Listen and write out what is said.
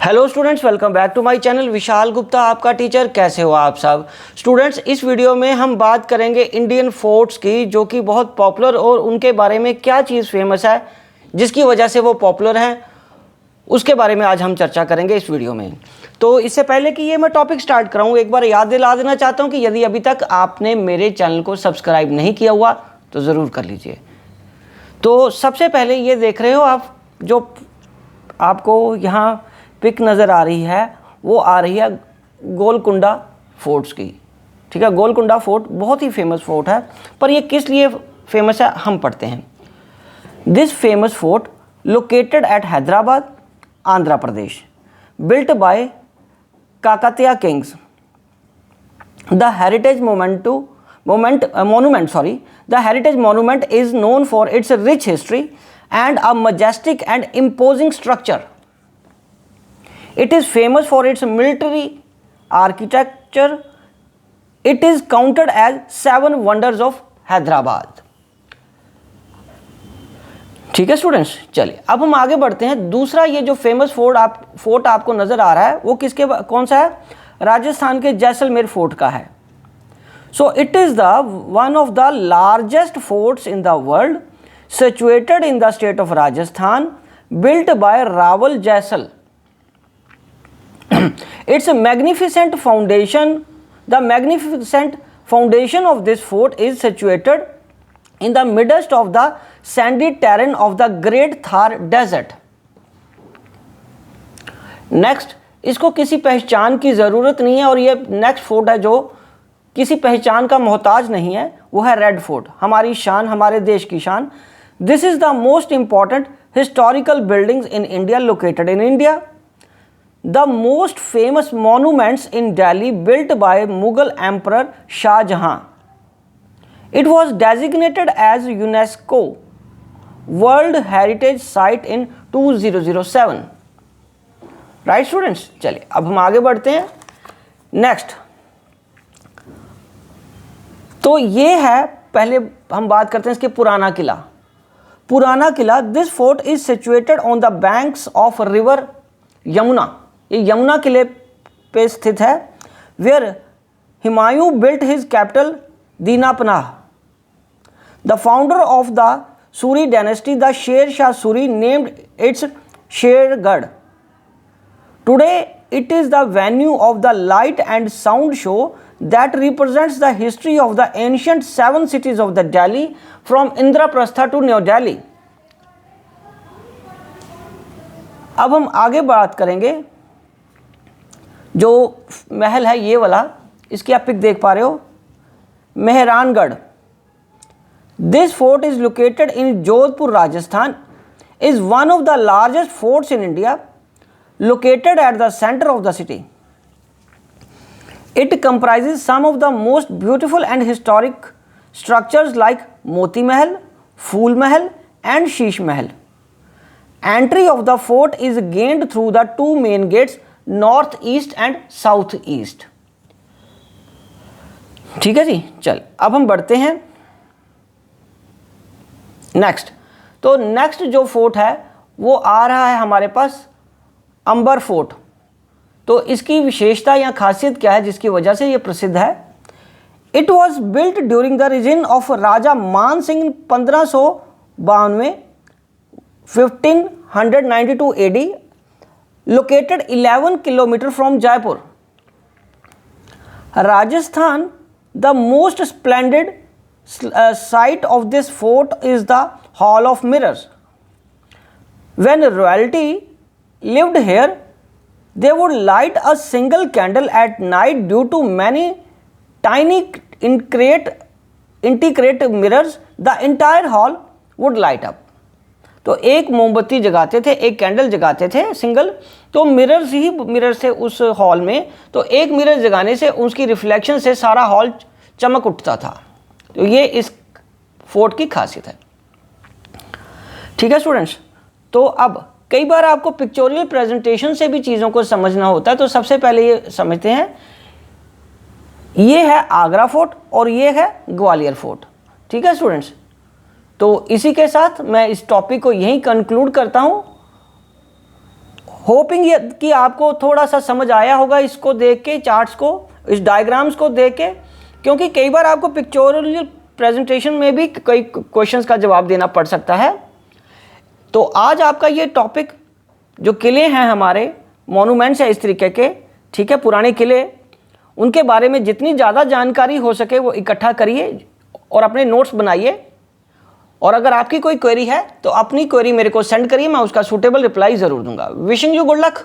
Hello students, welcome back to my channel. Vishal Gupta आपका teacher. कैसे हो आप सब स्टूडेंट्स? इस वीडियो में हम बात करेंगे इंडियन फोर्ट्स की, जो कि बहुत पॉपुलर, और उनके बारे में क्या चीज़ फेमस है जिसकी वजह से वो पॉपुलर हैं, उसके बारे में आज हम चर्चा करेंगे इस वीडियो में। तो इससे पहले कि ये मैं टॉपिक स्टार्ट कराऊँ, एक बार याद दिला देना चाहता हूँ कि यदि अभी तक आपने मेरे चैनल को सब्सक्राइब नहीं किया हुआ तो ज़रूर कर लीजिए। तो सबसे पहले ये देख रहे हो आप, जो आपको यहाँ पिक नज़र आ रही है, वो आ रही है गोलकुंडा फोर्ट्स की। ठीक है, गोलकुंडा फोर्ट बहुत ही फेमस फोर्ट है, पर ये किस लिए फेमस है हम पढ़ते हैं। This famous fort located at Hyderabad, Andhra Pradesh, built by Kakatiya Kings. The heritage monument is known for its rich history and a majestic and imposing structure. It is famous for its military architecture. It is counted as 7 wonders of Hyderabad. ठीक है students, चलिए अब हम आगे बढ़ते हैं। दूसरा ये जो फेमस फोर्ट आपको नजर आ रहा है वो कौन सा है? राजस्थान के जैसलमेर फोर्ट का है। So it is the one of the largest forts in the world, situated in the state of Rajasthan, built by Rawal Jesal. Its magnificent foundation of this fort is situated in the midst of the sandy terrain of the Great Thar Desert. Next, इसको किसी पहचान की ज़रूरत नहीं है, और ये next fort है जो किसी पहचान का मोहताज नहीं है, वो है रेड फोर्ट। हमारी शान, हमारे देश की शान। This is the most important historical buildings in India, located in India. The most famous monuments in Delhi built by Mughal Emperor Shah Jahan. It was designated as UNESCO World Heritage Site in 2007. Right students? चलिए अब हम आगे बढ़ते हैं। Next, तो ये है, पहले हम बात करते हैं इसके Purana Qila. Purana Qila, this fort is situated on the banks of river Yamuna. ये यमुना किले पे स्थित है। Where Humayun built his capital Dinpanah. The founder of the Suri dynasty, the Sher Shah Suri, named its Shergarh. Today it is the venue of the light and sound show that represents the history of the ancient 7 cities of the Delhi from Indraprastha to New Delhi. अब हम आगे बात करेंगे, जो महल है ये वाला, इसकी आप पिक देख पा रहे हो, Mehrangarh. This fort is located in Jodhpur, Rajasthan, is one of the largest forts in India, located at the centre of the city. It comprises some of the most beautiful and historic structures like Moti Mahal, Phool Mahal and Sheesh Mahal. Entry of the fort is gained through the 2 main gates, north east and south east. ठीक है जी, चल अब हम बढ़ते हैं next. तो next जो fort है वो आ रहा है हमारे पास अंबर फोर्ट। तो इसकी विशेषता या खासियत क्या है जिसकी वजह से ये प्रसिद्ध है? It was built during the region of Raja Man Singh 1592, 1592 AD, located 11 kilometers from Jaipur, Rajasthan. The most splendid sight of this fort is the Hall of Mirrors. When royalty lived here, they would light a single candle at night. Due to many tiny intricate mirrors, the entire hall would light up. तो एक मोमबत्ती जगाते थे, एक candle जगाते थे single, तो mirror से उस hall में, तो एक मिरर जगाने से उसकी रिफ्लेक्शन से सारा हॉल चमक उठता था। तो ये इस फोर्ट की खासियत है। ठीक है स्टूडेंट्स, तो अब कई बार आपको पिक्चोरियल प्रेजेंटेशन से भी चीज़ों को समझना होता है। तो सबसे पहले ये समझते हैं, ये है आगरा फोर्ट और ये है ग्वालियर फोर्ट। ठीक है स्टूडेंट्स, तो इसी के साथ मैं इस टॉपिक को यहीं कंक्लूड करता हूँ। होपिंग ये कि आपको थोड़ा सा समझ आया होगा इसको देख के, चार्ट्स को, इस डायग्राम्स को देख के, क्योंकि कई बार आपको पिक्चोरल प्रेजेंटेशन में भी कई क्वेश्चंस का जवाब देना पड़ सकता है। तो आज आपका ये टॉपिक, जो किले हैं हमारे, मॉन्यूमेंट्स हैं इस तरीके के, ठीक है, पुराने किले, उनके बारे में जितनी ज़्यादा जानकारी हो सके वो इकट्ठा करिए और अपने नोट्स बनाइए। और अगर आपकी कोई क्वेरी है तो अपनी क्वेरी मेरे को सेंड करिए, मैं उसका सूटेबल रिप्लाई ज़रूर दूंगा। Wishing you good luck.